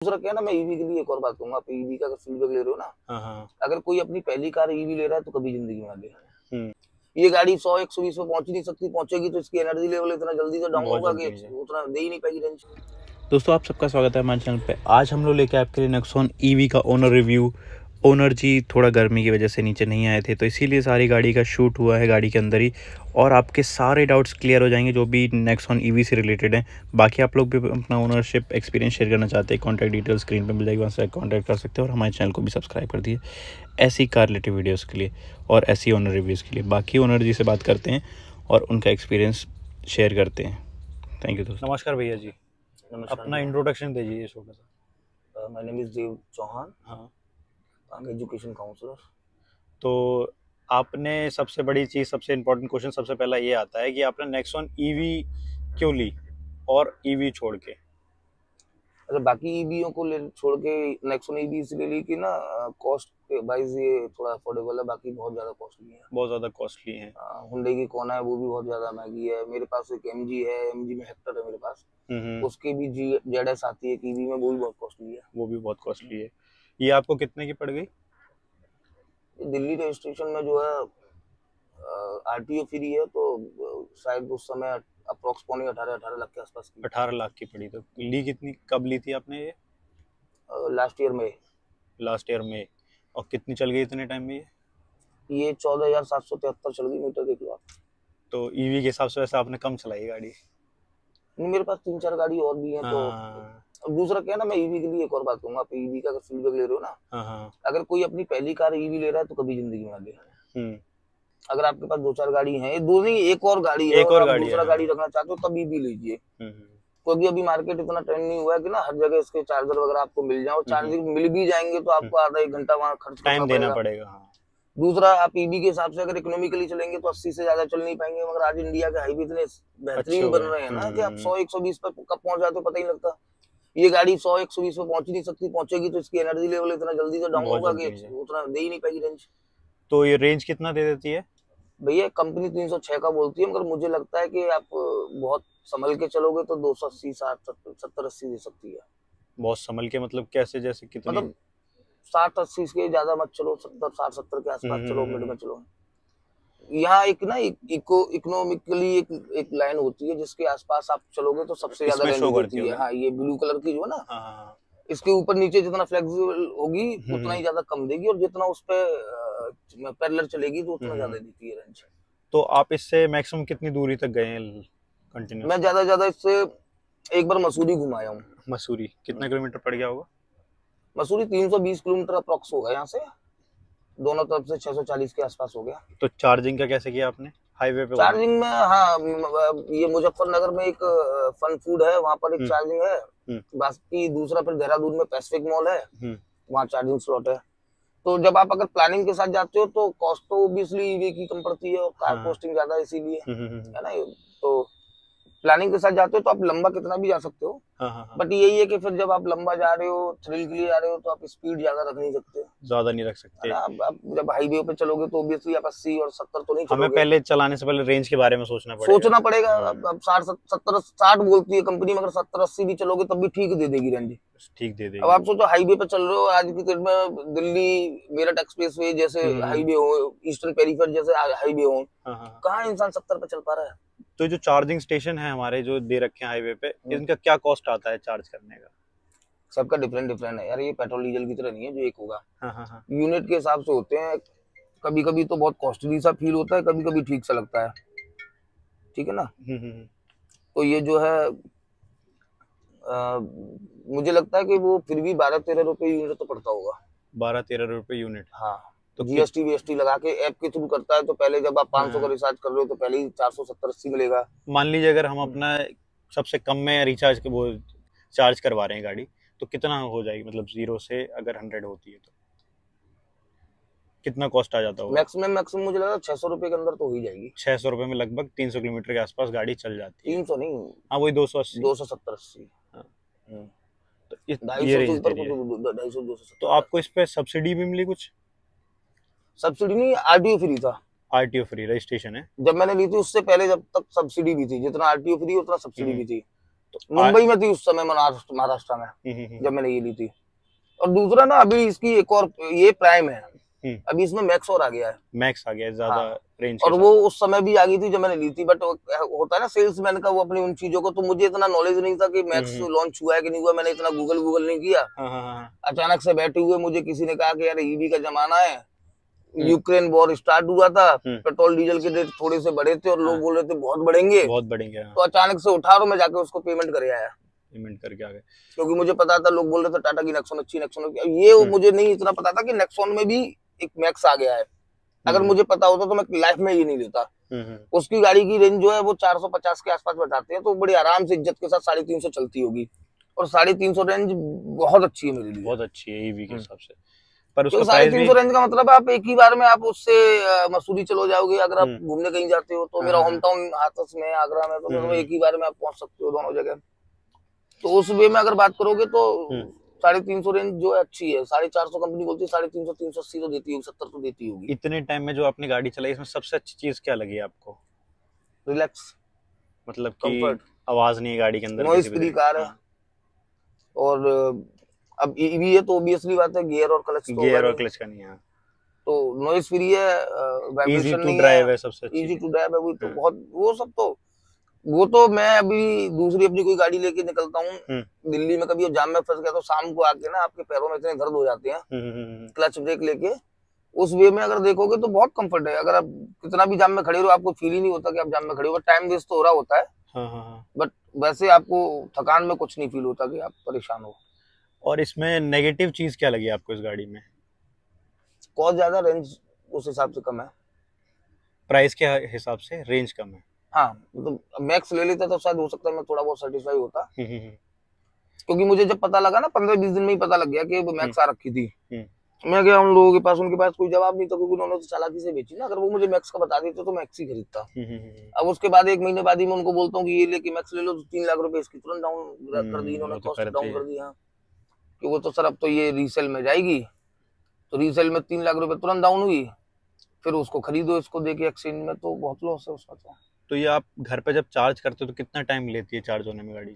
दूसरा क्या है ना, मैं ईवी के लिए एक और बात कहूंगा, आप ईवी का अगर फीडबैक ले रहे हो ना, अगर कोई अपनी पहली कार ईवी ले रहा है तो कभी जिंदगी में आगे ये गाड़ी 100-120 पे पहुंच ही नहीं सकती, पहुंचेगी तो इसकी एनर्जी लेवल इतना जल्दी से डाउन होगा कि उतना दे ही नहीं पाएगी रेंज। दोस्तों आप सबका स्वागत है हमारे चैनल पे। आज हम लोग लेके आपके लिए नेक्सॉन ईवी का ओनर रिव्यू। ओनर जी थोड़ा गर्मी की वजह से नीचे नहीं आए थे, तो इसीलिए सारी गाड़ी का शूट हुआ है गाड़ी के अंदर ही, और आपके सारे डाउट्स क्लियर हो जाएंगे जो भी नेक्सॉन ईवी से रिलेटेड हैं। बाकी आप लोग भी अपना ओनरशिप एक्सपीरियंस शेयर करना चाहते हैं, कॉन्टैक्ट डिटेल स्क्रीन पर मिल जाएगी, वहाँ से कॉन्टैक्ट कर सकते हैं। और हमारे चैनल को भी सब्सक्राइब कर दिए ऐसी कार रिलेटेड वीडियोज़ के लिए और ऐसी ओनर रिव्यूज़ के लिए। बाकी ओनर जी से बात करते हैं और उनका एक्सपीरियंस शेयर करते हैं। थैंक यू दोस्तों। नमस्कार भैया जी, अपना इंट्रोडक्शन दीजिए छोटा सा। माय नेम इज देव चौहान। हाँ, एजुकेशन काउंसलर। तो आपने सबसे बड़ी चीज़, सबसे इम्पोर्टेंट क्वेश्चन सबसे पहला ये आता है कि आपने नेक्सॉन ईवी क्यों ली और ईवी छोड़ के? अच्छा, बाकी ईवीओ को छोड़ के नेक्सॉन ईवी इसलिए ली कि ना कॉस्ट के वाइज ये थोड़ा अफोर्डेबल है, बाकी बहुत ज्यादा कॉस्टली है। बहुत ज़्यादा कॉस्टली है। हुंडई की कोना है वो भी बहुत ज्यादा महंगी है। मेरे पास एक एमजी है, एमजी में हेक्टर है मेरे पास, उसकी भी जेडएस आती है ईवी में, वो भी बहुत कॉस्टली है। वो भी बहुत कॉस्टली है। ये आपको कितने की पड़ गई? दिल्ली रजिस्ट्रेशन में जो है आरटीओ फ्री है, तो शायद उस समय अप्रोक्स 18 लाख के आसपास की। 18 लाख की पड़ी। तो ली कितनी, कब ली थी आपने ये? लास्ट ईयर में। लास्ट ईयर में। और कितनी चल गई इतने टाइम में ये 14,773 चल गई मीटर, देख लो आप। तो ईवी के हिसाब से वैसे आपने कम चलाई गाड़ी। मेरे पास 3-4 गाड़ी और भी हैं। तो दूसरा क्या है ना, मैं ईवी के लिए एक और बात कहूंगा, आप ईवी का अगर फीडबैक ले रहे हो ना, अगर कोई अपनी पहली कार ईवी ले रहा है तो कभी जिंदगी में आगे। अगर आपके पास 2-4 गाड़ी हैं, दो नहीं एक और गाड़ी है, और आप दूसरा गाड़ी रखना चाहते हो तब ईवी लीजिए, क्योंकि अभी मार्केट इतना ट्रेंड नहीं हुआ है कि ना हर जगह इसके चार्जर वगैरह आपको मिल जाए, और चार्जिंग मिल भी जाएंगे तो आपको आधा 1 घंटा वहाँ खर्च टाइम देना पड़ेगा। दूसरा, आप ईवी के हिसाब से अगर इकोनॉमिकली चलेंगे तो 80 से ज्यादा चल नहीं पाएंगे, मगर आज इंडिया के हाईवे इतने बेहतरीन बन रहे हैं ना कि आप 100-120 पर कब पहुंच जाते हो पता ही नहीं लगता। ये गाड़ी 100-120 पे पहुंच ही नहीं सकती, पहुंचेगी तो इसकी एनर्जी लेवल इतना जल्दी से डाउन होगा कि उतना दे ही नहीं पाएगी रेंज। तो ये रेंज कितना दे देती है भैया? कंपनी 306 का बोलती है, मगर मुझे लगता है कि आप बहुत संभल के चलोगे तो 280, 60, 70, 80 दे सकती है। बहुत संभल के मतलब कैसे? जैसे कितनी? मतलब 60-80 के ज्यादा मत चलो, 70-60-70 के आसपास चलो, मिड में चलो। यहाँ एक ना इकोनॉमिकली एक लाइन होती है जिसके आसपास आप चलोगे तो सबसे ज्यादा रेंज होती है। हाँ, ये ब्लू कलर की जो है ना, इसके ऊपर नीचे जितना फ्लेक्सिबल होगी उतना ही ज्यादा कम देगी, और जितना उस पे पैरेलल चलेगी तो उतना ज्यादा देती है रेंज। तो आप इससे मैक्सिमम कितनी दूरी तक गए हैं कंटिन्यूस? मैं ज्यादा इससे एक बार मसूरी घुमाया हूँ। मसूरी कितना किलोमीटर पड़ गया होगा? मसूरी 320 किलोमीटर अप्रोक्स होगा यहाँ से, दोनों तरफ से 640 के आसपास हो गया। तो चार्जिंग का कैसे किया आपने हाईवे पे? चार्जिंग में, हाँ, ये मुजफ्फरनगर में एक फन फूड है, वहाँ पर एक चार्जिंग है। बाकी दूसरा फिर देहरादून में पैसिफिक मॉल है, वहाँ चार्जिंग स्लॉट है। तो जब आप अगर प्लानिंग के साथ जाते हो तो कॉस्ट तो ऑब्वियसली ईवी की कम पड़ती है, और कार कॉस्टिंग ज्यादा इसीलिए है ना। तो प्लानिंग के साथ जाते हो तो आप लंबा कितना भी जा सकते हो, बट यही है कि फिर जब आप लंबा जा रहे हो, थ्रिल के लिए जा रहे हो, तो आप स्पीड ज्यादा रख नहीं सकते, ज्यादा नहीं रख सकते। आप जब हाईवे पे चलोगे तो ऑब्वियसली आप 80 और 70 तो नहीं चलोगे। हमें पहले चलाने से पहले रेंज के बारे में सोचना पड़ेगा। अब 60 बोलती है कंपनी, मगर 70-80 भी चलोगे तब भी ठीक दे देगी रेंज, ठीक दे देगी। अब आप सोचो हाईवे पे चल रहे हो, आज की डेट में दिल्ली मेरठ एक्सप्रेसवे जैसे हाईवे हो, ईस्टर्न पेरिफेर जैसे हाईवे हो, कहाँ इंसान 70 पे चल पा रहा है। तो जो चार्जिंग स्टेशन है हमारे जो दे रखे हैं हाईवे पे, इनका क्या कॉस्ट आता है चार्ज करने का? सबका डिफरेंट है यार, ये पेट्रोल डीजल की तरह नहीं है जो एक होगा। यूनिट के हिसाब से होते हैं, कभी कभी तो बहुत कॉस्टली सा फील होता है, कभी कभी ठीक सा लगता है, ठीक है ना। तो ये जो है मुझे लगता है कि वो फिर भी 12-13 रुपए यूनिट तो पड़ता होगा। 12-13 रुपए यूनिट? हाँ। तो जीएसटी वीएसटी लगा के ऐप के थ्रू करता है, तो पहले जब आप 500 का रिचार्ज कर रहे हो तो पहले ही 470-80 मिलेगा। मान लीजिए अगर हम अपना सबसे कम में रिचार्ज वो चार्ज करवा रहे हैं गाड़ी, तो कितना हो जाएगी? मतलब 0 से अगर 100 होती है तो कितना कॉस्ट आ जाता होगा? मैक्सिमम मुझे लगा 600 रुपए के अंदर तो हो ही जाएगी। 600 रुपए में लगभग 300 किलोमीटर के आसपास गाड़ी चल जाती है। 300 नहीं, हाँ वही 280, 270-80। तो ये रेंज दे रही है। 250-270। तो आपको इस पे सब्सिडी भी मिली कुछ? सब्सिडी नहीं, आरटीओ फ्री था। आरटीओ फ्री रजिस्ट्रेशन है? जब मैंने ली थी उससे पहले जब तक सब्सिडी भी थी, जितना आरटीओ फ्री उतना सब्सिडी भी थी। तो मुंबई में थी उस समय, महाराष्ट्र में जब मैंने ये ली थी। और दूसरा ना अभी इसकी एक और ये प्राइम है, अभी इसमें मैक्स और आ गया है, मैक्स आ गया है ज्यादा रेंज और वो उस समय भी आ गई थी जब मैंने ली थी। बट होता है ना सेल्समैन का वो अपनी उन चीजों को, तो मुझे इतना नॉलेज नहीं था कि मैक्स लॉन्च हुआ है कि नहीं हुआ, मैंने इतना गूगल नहीं किया। अचानक से बैठे हुए मुझे किसी ने कहा कि यार ईवी का जमाना है, यूक्रेन वॉर स्टार्ट हुआ था, पेट्रोल डीजल के रेट थोड़े से बढ़े थे और लोग बोल रहे थे बहुत बढ़ेंगे। तो अचानक से उठा और मैं जाके उसको पेमेंट करके आया, पेमेंट करके आ गए, क्योंकि मुझे पता था लोग बोल रहे थे टाटा की नेक्सॉन अच्छी, नेक्सॉन ये मुझे नहीं इतना पता था कि नेक्सॉन में भी एक मैक्स आ गया है। अगर मुझे पता होता तो मैं लाइफ में ये नहीं लेता। उसकी गाड़ी की रेंज जो है वो 450 के आसपास बताते हैं, तो बड़ी आराम से इज्जत के साथ 350 चलती होगी, और 350 रेंज बहुत अच्छी है मेरे लिए, बहुत अच्छी है ईवी के हिसाब से। पर उसका 350 रेंज का मतलब आप एक ही बार में आप उससे मसूरी चलो जाओगे, अगर आप घूमने कहीं जाते हो तो मेरा होम टाउन हाथरस में, आगरा में, तो एक ही बार में आप पहुंच सकते हो दोनों जगह। तो उस वे में अगर बात करोगे तो 350 रेंज जो है अच्छी है। 450 कंपनी बोलती है, 350 380 तो देती होगी, 70 तो देती होगी। इतने टाइम में जो आपने गाड़ी चलाई इसमें सबसे अच्छी चीज क्या लगी आपको? रिलैक्स, मतलब कि आवाज नहीं है गाड़ी के अंदर, नॉइज फ्री कार है। और अब ईवी है तो ऑब्वियसली बात है गियर और क्लच का नहीं है, तो नॉइज फ्री है, वाइब्रेशन नहीं है, सबसे इजी टू ड्राइव है। वो तो बहुत, वो सब तो वो तो मैं अभी दूसरी अपनी कोई गाड़ी लेके निकलता हूँ दिल्ली में, कभी जाम में फंस गया तो शाम को आके ना आपके पैरों में इतने दर्द हो जाते हैं क्लच ब्रेक लेके। उस वे में अगर देखोगे तो बहुत कंफर्ट है, अगर आप कितना भी जाम में खड़े हो आपको फील ही नहीं होता कि आप जाम में खड़े हो। टाइम वेस्ट तो हो रहा होता है, बट वैसे आपको थकान में कुछ नहीं फील होता कि आप परेशान हो। और इसमें नेगेटिव चीज क्या लगी आपको इस गाड़ी में? कॉस्ट ज्यादा, रेंज उस हिसाब से कम है, प्राइस के हिसाब से रेंज कम है। हाँ, मतलब मैक्स ले लेता तो शायद हो सकता है मैं थोड़ा बहुत सेटिस्फाई होता, क्योंकि मुझे जब पता लगा ना 15-20 दिन में ही पता लग गया कि वो मैक्स आ रखी थी। मैं गया उन लोगों के पास, उनके पास कोई जवाब नहीं था, क्योंकि उन्होंने तो चालाकी से बेची ना। अगर वो मुझे मैक्स का बता देते तो मैक्स ही खरीदता। अब उसके बाद 1 महीने बाद ही मैं उनको बोलता हूँ कि ये लेके मैक्स ले लो, तो 3 लाख रुपए इसकी तुरंत डाउन कर दी इन्होंने, कॉस्ट डाउन कर दिया कि वो तो सर अब तो ये रीसेल में जाएगी, तो रीसेल में 3 लाख रुपए तुरंत डाउन हुई, फिर उसको खरीदो इसको देके एक्सचेंज में, तो बहुत लॉस है उसका। तो ये आप घर पे जब चार्ज करते हो तो कितना टाइम लेती है चार्ज होने में गाड़ी?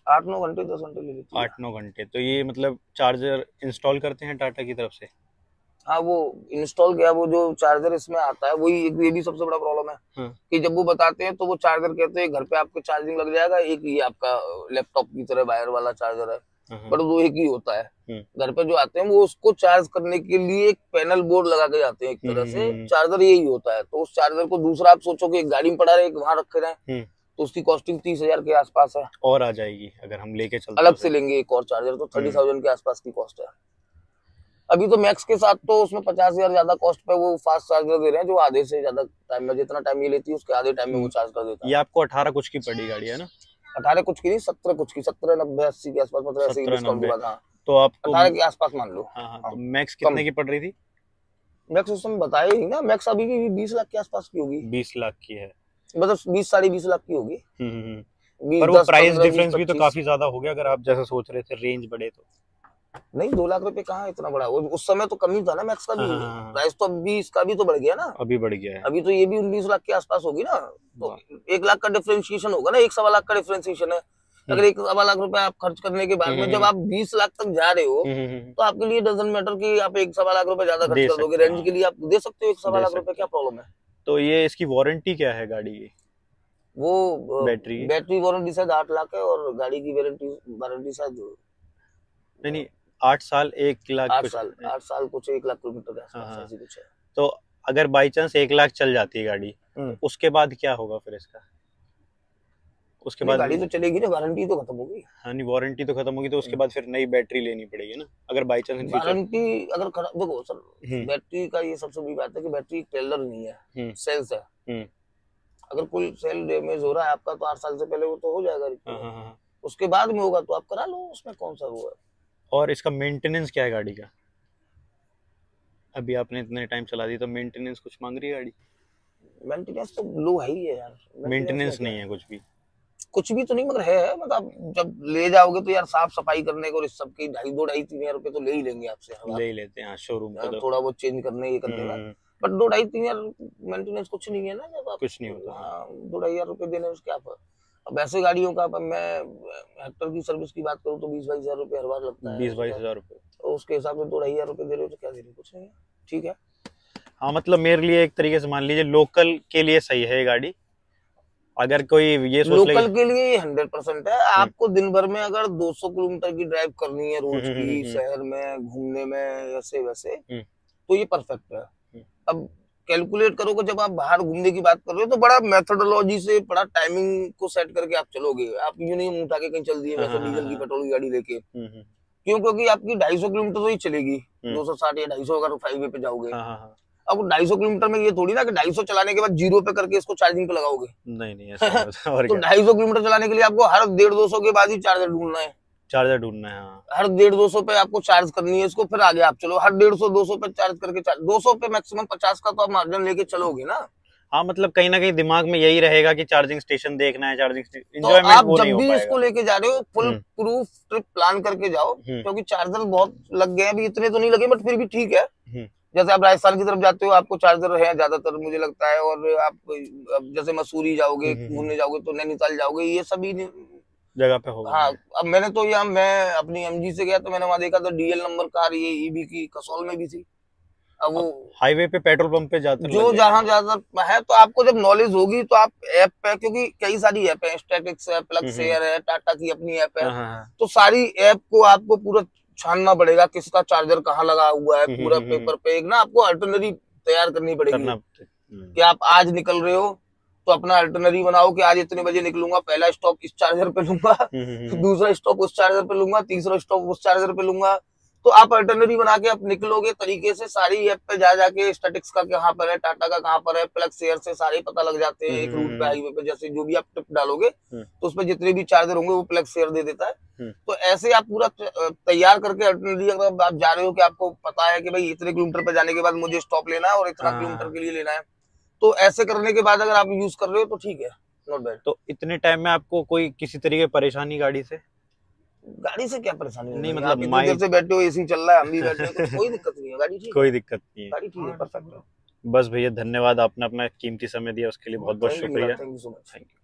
8-9 घंटे 10 घंटे ले लेती है। 8-9 घंटे। तो ये मतलब चार्जर इंस्टॉल करते हैं टाटा की तरफ से? हाँ, वो इंस्टॉल किया, वो जो चार्जर इसमें आता है वही, ये भी सबसे बड़ा प्रॉब्लम है कि जब वो बताते हैं तो वो चार्जर कहते हैं घर पे आपको चार्जिंग लग जाएगा, एक ये आपका लैपटॉप की तरह वायर वाला चार्जर है, बट वो एक ही होता है। घर पे जो आते हैं वो उसको चार्ज करने के लिए एक पैनल बोर्ड लगा के जाते हैं, एक तरह से चार्जर यही होता है। तो उस चार्जर को दूसरा आप सोचो कि एक गाड़ी में पड़ा रहे, वहां रखे रहे, तो उसकी कॉस्टिंग 30,000 के आसपास है, और आ जाएगी अगर हम लेके चलते अलग से लेंगे एक और चार्जर तो 30,000 के आसपास की कॉस्ट है। अभी तो मैक्स के साथ तो उसमें 50,000 ज्यादा कॉस्ट पे वो फास्ट चार्जर दे रहे हैं, जो आधे से ज्यादा टाइम में, जितना टाइम ये लेती है उसके आधे टाइम में वो चार्ज कर देता है। ये आपको 18 कुछ की पड़ी गाड़ी है ना? 18 कुछ की नहीं, 17 कुछ की, 17,90-80 के आसपास, मतलब ऐसे ही डिस्काउंट हुआ था। तो आपको 18 के आसपास मान लो। तो मैक्स कितने की पड़ रही थी? मैक्स उस समय बताया ही ना, मैक्स अभी भी 20 लाख के आसपास की होगी। 20 लाख की है, मतलब 20-20.5 लाख की होगी। पर वो प्राइस डिफरेंस भी तो काफी ज्यादा हो गया, अगर आप जैसे सोच रहे थे रेंज बढ़े तो। नहीं, 2 लाख रुपए कहाँ इतना बड़ा, उस समय तो कम ही था ना मैक्स का भी। प्राइस तो अभी इसका भी तो बढ़ गया ना, अभी बढ़ गया है, अभी तो ये भी 19 लाख के आसपास होगी ना, तो 1 लाख का डिफरेंशिएशन होगा ना, 1.25 लाख का डिफरेंशिएशन है। अगर 1.25 लाख रुपए आप खर्च करने के बाद में जब आप 20 लाख तक जा रहे हो, तो आपके लिए डजंट मैटर कि आप 1.25 लाख रुपए ज्यादा खर्च कर दोगे, रेंज के लिए आप दे सकते हो 1.25 लाख रुपए, क्या प्रॉब्लम है? तो ये इसकी वारंटी क्या है गाड़ी की? वो बैटरी वारंटी शायद 8 लाख है, और गाड़ी की वारंटी शायद नहीं 8 साल 1 लाख 8 साल कुछ 1 लाख किलोमीटर के आसपास ऐसी कुछ है। तो अगर बाई चांस 1 लाख चल जाती है गाड़ी, उसके बाद क्या होगा फिर इसका? उसके बाद गाड़ी तो चलेगी ना, वारंटी तो खत्म होगी। हाँ, नहीं वारंटी तो खत्म होगी, तो उसके बाद फिर नई बैटरी लेनी पड़ेगी ना, अगर बाई चांस वारंटी अगर देखो सर, बैटरी का ये सबसे बड़ी बात है कि बैटरी एक टेलर नहीं है, सेल्स है। अगर कोई सेल डैमेज हो रहा है आपका तो 8 साल से पहले वो तो हो जाएगा, उसके बाद में होगा तो आप करा लो, उसमें कौन सा वो है। और इसका मेंटेनेंस क्या है गाड़ी का? अभी आपने इतने टाइम चला दी तो मेंटेनेंस कुछ मांग रही है गाड़ी? मेंटेनेंस तो लो है ही है यार, मेंटेनेंस नहीं है कुछ भी, कुछ भी तो नहीं, मगर है मतलब जब ले जाओगे तो यार साफ सफाई करने को इस सब की 2,500-3,000 रुपए तो ले ही लेंगे आपसे, ले ही लेते हैं शोरूम को, थोड़ा बहुत चेंज करने ये करने का, बट 2,500-3,000 मेंटेनेंस कुछ नहीं है ना, जब आप कुछ नहीं होता। 2,500 रुपए देने में क्या फर्क? अब ऐसे गाड़ियों का मैं हेक्टर की सर्विस की बात करूँ तो 20-22 हजार रुपये हर बार लगता है। 20-22 हजार रुपये, तो उसके हिसाब से 2-2.5 हजार रुपये दे रहे हो तो क्या दे रहे हो, कुछ नहीं है, ठीक है। हाँ मतलब मेरे लिए एक तरीके से मान लीजिए लोकल के लिए सही है ये गाड़ी। अगर कोई ये सोच ले लोकल के लिए 100% है। आपको दिन भर में अगर 200 किलोमीटर की ड्राइव करनी है रोज की, शहर में घूमने में ऐसे वैसे, तो ये परफेक्ट है। अब कैलकुलेट करोगे, जब आप बाहर घूमने की बात कर रहे हो तो बड़ा मेथोडोलॉजी से, बड़ा टाइमिंग को सेट करके आप चलोगे। आप यूं नहीं मुंह उठा के कहीं चल दिए वैसे डीजल की पेट्रोल की गाड़ी लेके, क्यों? क्योंकि आपकी 250 किलोमीटर तो ही चलेगी, 260 या 250 अगर हाईवे पे जाओगे। अब 250 किलोमीटर में ये थोड़ी ना कि 250 चलाने के बाद 0 पे करके इसको चार्जिंग पे लगाओगे, नहीं ऐसा और तो 250 किलोमीटर चलाने के लिए आपको हर 150-200 के बाद ही चार्जर ढूंढना है, हाँ। हर 150-200 पे आपको चार्ज करनी है इसको, फिर आगे आप चलो हर 150-200 पे चार्ज करके 200 पे मैक्सिमम 50 का तो आप मार्जिन लेके चलोगे ना। हाँ मतलब कहीं ना कहीं दिमाग में यही रहेगा कि चार्जिंग स्टेशन देखना है, चार्जिंग तो आप जब भी इसको लेके जा रहे हो फुल प्रूफ ट्रिप प्लान करके जाओ, क्योंकि चार्जर बहुत लग गए, अभी इतने तो नहीं लगे बट फिर भी ठीक है। जैसे आप राजस्थान की तरफ जाते हो आपको चार्जर है ज्यादातर मुझे लगता है, और आप जैसे मसूरी जाओगे घूमने जाओगे तो नैनीताल जाओगे, ये सभी जगह पे होगा। हाँ, अब मैंने तो यहाँ मैं अपनी एमजी से गया तो मैंने वहां देखा था डीएल नंबर कार ये ईवी की कसौल में भी थी। अब वो हाईवे पे पेट्रोल पंप पे जाते जो जहाँ ज्यादा है, तो आपको जब नॉलेज होगी तो आप ऐप पे, क्योंकि कई सारी ऐप है, स्टैटिक्स है, प्लगशेयर है, टाटा की अपनी ऐप है, तो सारी ऐप को आपको पूरा छानना पड़ेगा किसका चार्जर कहाँ लगा हुआ है, पूरा पेपर पे एक ना आपको अल्टरनरी तैयार करनी पड़ेगी कि आप आज निकल रहे हो तो अपना अल्टरनरी बनाओ कि आज इतने बजे निकलूंगा, पहला स्टॉप इस चार्जर पे लूंगा, दूसरा स्टॉप उस चार्जर पे लूंगा, तीसरा स्टॉप उस चार्जर पे लूंगा। तो आप अल्टरनरी बना के आप निकलोगे तरीके से, सारी ऐप पे जा जाके स्टैटिक्स का कहाँ पर है, टाटा का कहाँ पर है, प्लगशेयर से सारे पता लग जाते हैं। एक रूट पे हाईवे पे जैसे जो भी आप टिप डालोगे तो उसपे जितने भी चार्जर होंगे वो प्लगशेयर दे देता है। तो ऐसे आप पूरा तैयार करके अल्टरनरी, अगर आप जा रहे हो कि आपको पता है कि भाई इतने किलोमीटर पे जाने के बाद मुझे स्टॉप लेना है और इतना किलोमीटर के लिए लेना है, तो ऐसे करने के बाद अगर आप यूज कर रहे हो तो ठीक है, नॉट बैड। तो इतने टाइम में आपको कोई किसी तरीके की परेशानी गाड़ी से क्या परेशानी नहीं? मतलब आप इतनी देर से बैठे हो, एसी चल रहा है, हम भी बैठे हैं, तो कोई दिक्कत नहीं है, गाड़ी ठीक है, कोई दिक्कत नहीं है, गाड़ी ठीक है, परफेक्ट है। बस भैया धन्यवाद, आपने अपना कीमती समय दिया उसके लिए बहुत बहुत शुक्रिया। Thank you so much. Thank you.